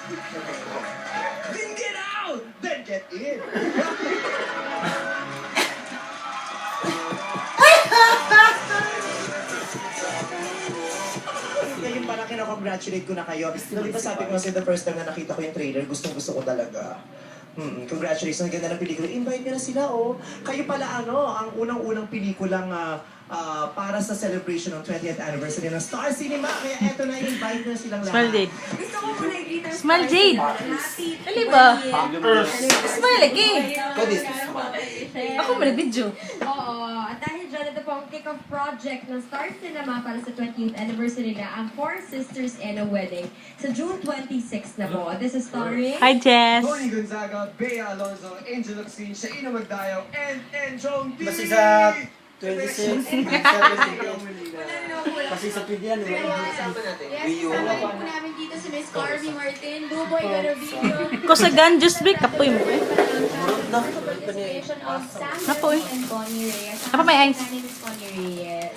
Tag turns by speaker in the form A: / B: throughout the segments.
A: Then get out! Then get in! Ngayon parang kinakongratulate ko na kayo. Di ba sabi ko kasi the first time na nakita ko yung trailer, gustong-gusto ko talaga. Congratulations, ang ganda ng pelikula. Invite niyo na sila, oh. Kayo pala, ang unang-unang pelikulang para sa celebration ng 20th anniversary ng Star Cinema. Kaya eto na, invite na silang lahat.
B: Smile Jade.
C: Gusto ko muna i-greet
B: Smile Jade.
C: Happy
B: Dali ba?
C: 20th.
B: Smile lagi. Ako may video.
C: Oo. At dahil dyan, ito po ang kick-off project ng Star Cinema para sa 20th anniversary na ang Four Sisters and a Wedding sa June 26 na po. This is starring...
B: Hi, Jess.
A: Tony Gonzaga, Bea Alonzo, Angel Oxin, Shaina Magdayo, and Chong D!
D: Kasi sa 26, 17, kasi sa 20 yan,
E: Yes, kasama po namin dito si Miss Carby Martin, Duboy Garavito.
B: Kusagan, just break. Kapoy mo eh.
E: Participation of Sam
B: Napoy.
E: and Connie Reyes.
B: Apa may ice?
E: Ni Miss Connie Reyes.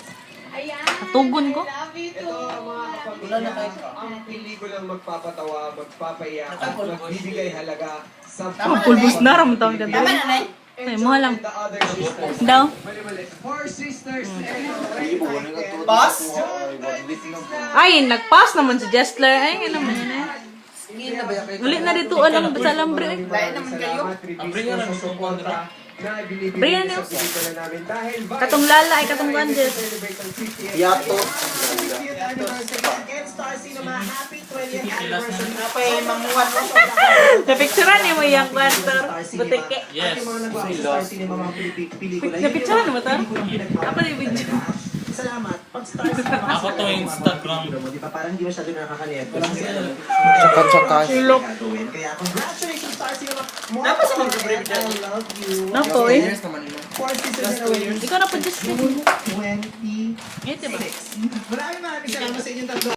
E: Ayan.
B: Tugon ko.
E: I love you too.
A: Ito ang mga kapamilya, ang pelikulang magpapatawa, magpapaiyak, at magbibigay halaga sa
B: Pulbos na ram tawag ka.
D: Tama na, Nay.
B: Ay, mo lang.
A: and the other sisters.
B: Daw.
A: Mali-mali. Four sisters and
D: Boss?
B: Ay, nag-pass naman si Jessler. Ay, ano naman yun eh. Ulit na dito alam sa alambre eh.
D: Lain naman kayo.
A: Ang bringan ng suporta na binibigay
B: Brian,
A: sa
B: yun.
A: pelikula namin dahil
B: Katong lala ay katong Ganges.
A: celebrate ang 50th
D: Yato.
A: 50th anniversary again Star Cinema. Happy 20th anniversary.
D: Napay manguwan mo.
B: Napicturean niyo mo yung kwarto. Butike.
A: Yes. At yung mga nagawa sa Star Cinema mga pelikula.
B: Napicturean mo to?
A: Ako
B: na yung video.
A: Salamat. Pag Star Cinema.
F: Ako to Instagram.
A: Di ba? Parang hindi masyado nakakanet.
D: Tsaka-tsaka.
B: Silok.
A: Kaya congratulations Star Cinema.
D: Dapat sa mga brave
A: I love you.
B: Napo eh.
D: Yes naman nila.
A: Four sisters and a wedding.
B: Ikaw na po just.
A: 26.
B: Ito ba?
A: Maraming salamat sa inyong tatlo.